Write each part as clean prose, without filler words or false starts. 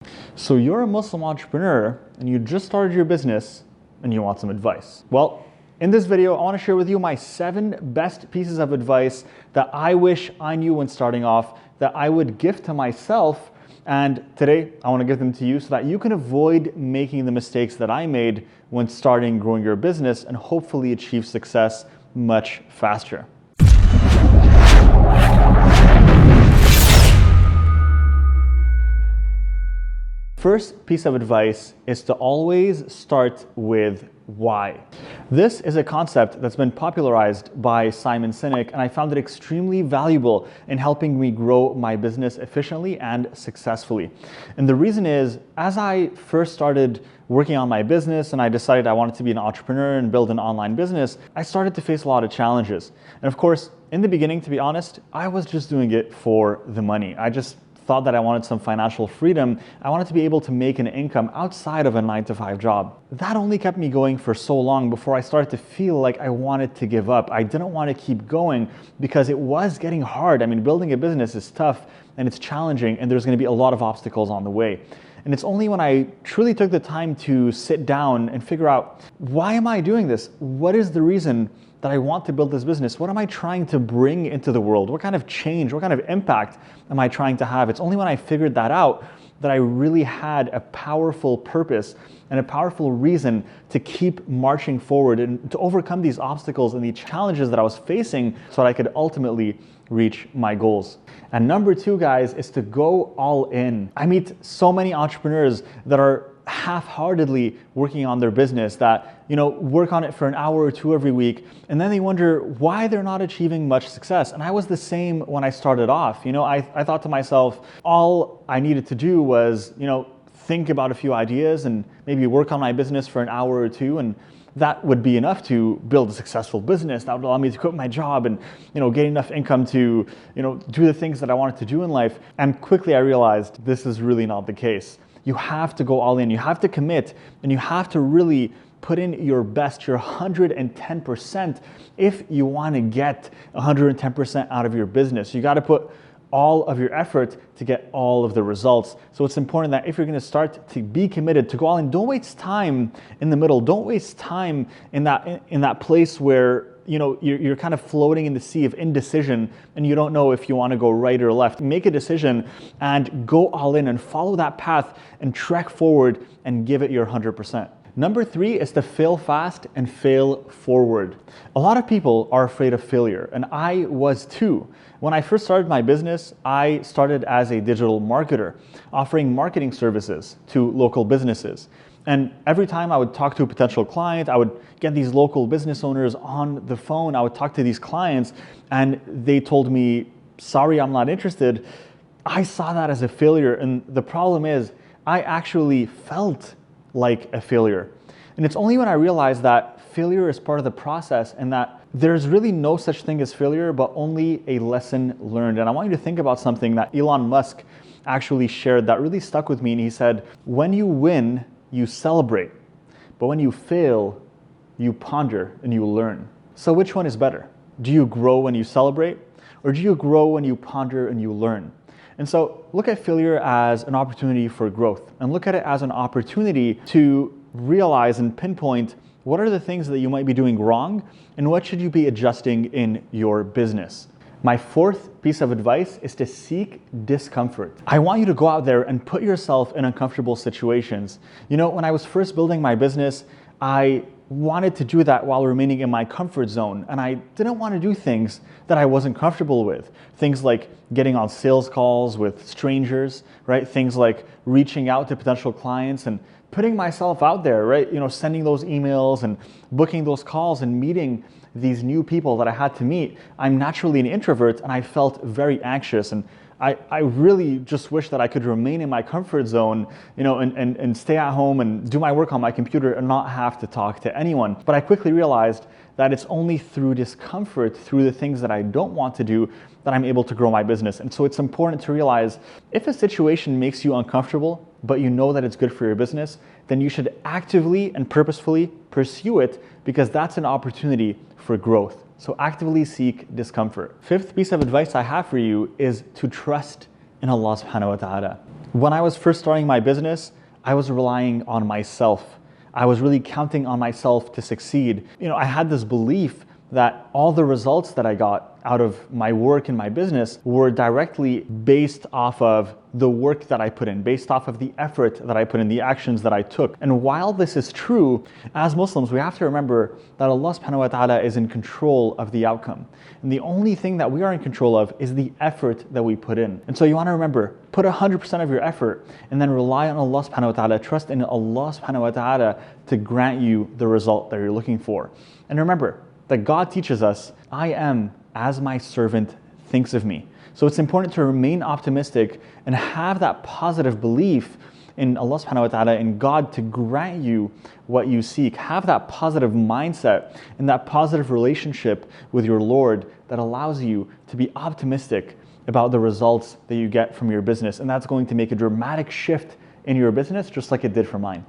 So you're a Muslim entrepreneur and you just started your business and you want some advice. Well, in this video, I want to share with you my 7 best pieces of advice that I wish I knew when starting off, that I would give to myself. And today I want to give them to you so that you can avoid making the mistakes that I made when starting growing your business and hopefully achieve success much faster. First piece of advice is to always start with why. This is a concept that's been popularized by Simon Sinek, and I found it extremely valuable in helping me grow my business efficiently and successfully. And the reason is, as I first started working on my business and I decided I wanted to be an entrepreneur and build an online business, I started to face a lot of challenges. And of course, in the beginning, to be honest, I was just doing it for the money. I just thought that I wanted some financial freedom. I wanted to be able to make an income outside of a 9-to-5 job. That only kept me going for so long before I started to feel like I wanted to give up. I didn't want to keep going because it was getting hard. I mean, building a business is tough and it's challenging, and there's going to be a lot of obstacles on the way. And it's only when I truly took the time to sit down and figure out, why am I doing this? What is the reason that I want to build this business? What am I trying to bring into the world? What kind of change, what kind of impact am I trying to have? It's only when I figured that out that I really had a powerful purpose and a powerful reason to keep marching forward and to overcome these obstacles and the challenges that I was facing so that I could ultimately reach my goals. And number 2, guys, is to go all in. I meet so many entrepreneurs that are half-heartedly working on their business, that work on it for an hour or 2 every week, and then they wonder why they're not achieving much success. And I was the same when I started off. I thought to myself, all I needed to do was think about a few ideas and maybe work on my business for an hour or 2, and that would be enough to build a successful business. That would allow me to quit my job and get enough income to do the things that I wanted to do in life. And quickly I realized this is really not the case. You have to go all in, you have to commit, and you have to really put in your best, your 110%, if you want to get 110% out of your business. You got to put all of your effort to get all of the results. So it's important that if you're going to start, to be committed, to go all in. Don't waste time in the middle. Don't waste time in that place where you're kind of floating in the sea of indecision and you don't know if you want to go right or left. Make a decision and go all in and follow that path and trek forward and give it your 100%. Number 3 is to fail fast and fail forward. A lot of people are afraid of failure, and I was too. When I first started my business, I started as a digital marketer, offering marketing services to local businesses. And every time I would talk to a potential client, I would get these local business owners on the phone. I would talk to these clients and they told me, sorry, I'm not interested. I saw that as a failure. And the problem is, I actually felt like a failure. And it's only when I realized that failure is part of the process and that there's really no such thing as failure, but only a lesson learned. And I want you to think about something that Elon Musk actually shared that really stuck with me. And he said, when you win, you celebrate, but when you fail, you ponder and you learn. So which one is better? Do you grow when you celebrate, or do you grow when you ponder and you learn? And so look at failure as an opportunity for growth, and look at it as an opportunity to realize and pinpoint what are the things that you might be doing wrong and what should you be adjusting in your business. My 4th piece of advice is to seek discomfort. I want you to go out there and put yourself in uncomfortable situations. When I was first building my business, I wanted to do that while remaining in my comfort zone. And I didn't want to do things that I wasn't comfortable with. Things like getting on sales calls with strangers, right? Things like reaching out to potential clients and putting myself out there, right? Sending those emails and booking those calls and meeting these new people that I had to meet. I'm naturally an introvert and I felt very anxious, and I really just wish that I could remain in my comfort zone, and stay at home and do my work on my computer and not have to talk to anyone. But I quickly realized that it's only through discomfort, through the things that I don't want to do, that I'm able to grow my business. And so it's important to realize, if a situation makes you uncomfortable, but you know that it's good for your business, then you should actively and purposefully pursue it, because that's an opportunity for growth. So actively seek discomfort. 5th piece of advice I have for you is to trust in Allah subhanahu wa ta'ala. When I was first starting my business, I was relying on myself. I was really counting on myself to succeed. I had this belief that all the results that I got out of my work and my business were directly based off of the work that I put in, based off of the effort that I put in, the actions that I took. And while this is true, as Muslims, we have to remember that Allah subhanahu wa ta'ala is in control of the outcome. And the only thing that we are in control of is the effort that we put in. And so you want to remember, put 100% of your effort and then rely on Allah subhanahu wa ta'ala, trust in Allah subhanahu wa ta'ala to grant you the result that you're looking for. And remember that God teaches us, I am as my servant thinks of me. So it's important to remain optimistic and have that positive belief in Allah subhanahu wa ta'ala, in God, to grant you what you seek. Have that positive mindset and that positive relationship with your Lord that allows you to be optimistic about the results that you get from your business. And that's going to make a dramatic shift in your business, just like it did for mine.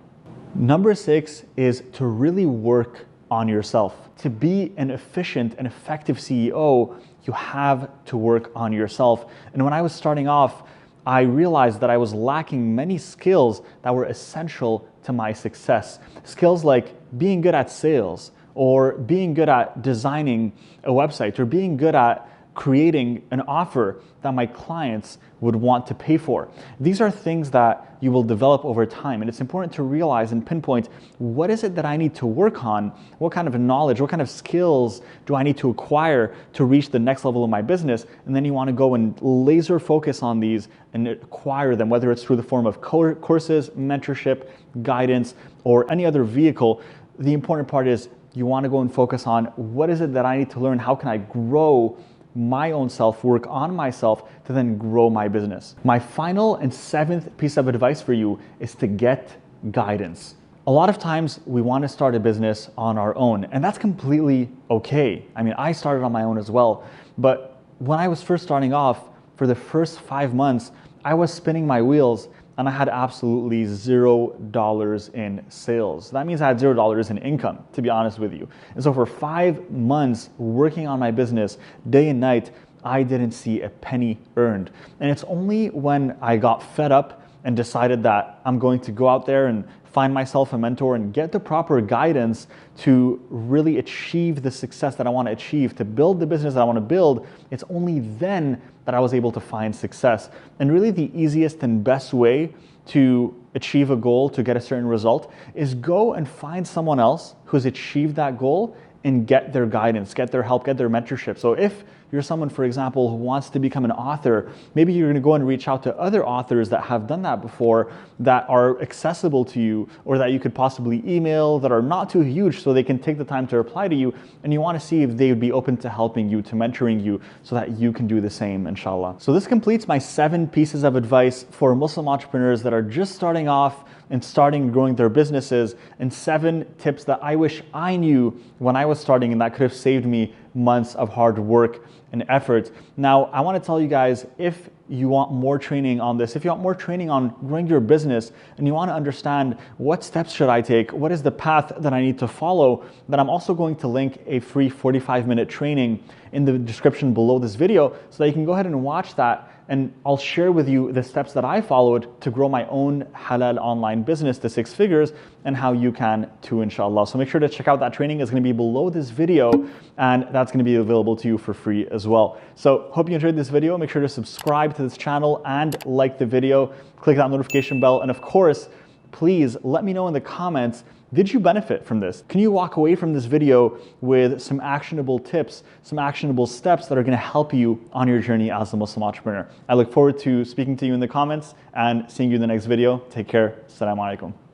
Number 6 is to really work on yourself. To be an efficient and effective CEO, you have to work on yourself. And when I was starting off, I realized that I was lacking many skills that were essential to my success. Skills like being good at sales, or being good at designing a website, or being good at creating an offer that my clients would want to pay for. These are things that you will develop over time, and it's important to realize and pinpoint, what is it that I need to work on? What kind of knowledge, what kind of skills do I need to acquire to reach the next level of my business? And then you want to go and laser focus on these and acquire them, whether it's through the form of courses, mentorship, guidance, or any other vehicle. The important part is you want to go and focus on, what is it that I need to learn? How can I grow my own self, work on myself to then grow my business? My final and 7th piece of advice for you is to get guidance. A lot of times we want to start a business on our own, and that's completely okay. I mean, I started on my own as well, but when I was first starting off, for the first 5 months, I was spinning my wheels and I had absolutely $0 in sales. That means I had $0 in income, to be honest with you. And so for 5 months working on my business day and night, I didn't see a penny earned. And it's only when I got fed up and decided that I'm going to go out there and find myself a mentor and get the proper guidance to really achieve the success that I want to achieve, to build the business that I want to build, it's only then that I was able to find success. And really the easiest and best way to achieve a goal, to get a certain result, is go and find someone else who's achieved that goal and get their guidance, get their help, get their mentorship. So if you're someone, for example, who wants to become an author, maybe you're going to go and reach out to other authors that have done that before, that are accessible to you, or that you could possibly email, that are not too huge so they can take the time to reply to you, and you want to see if they would be open to helping you, to mentoring you, so that you can do the same, inshallah. So this completes my 7 pieces of advice for Muslim entrepreneurs that are just starting off and starting growing their businesses, and 7 tips that I wish I knew when I was starting and that could have saved me months of hard work and effort. Now, I want to tell you guys, if you want more training on this, if you want more training on growing your business, and you want to understand what steps should I take, what is the path that I need to follow, then I'm also going to link a free 45-minute training in the description below this video so that you can go ahead and watch that. And I'll share with you the steps that I followed to grow my own halal online business to 6 figures, and how you can too, inshallah. So make sure to check out that training. It's going to be below this video, and that's going to be available to you for free as well. So hope you enjoyed this video. Make sure to subscribe to this channel and like the video. Click that notification bell. And of course, please let me know in the comments, did you benefit from this? Can you walk away from this video with some actionable tips, some actionable steps that are going to help you on your journey as a Muslim entrepreneur? I look forward to speaking to you in the comments and seeing you in the next video. Take care. Assalamu alaikum.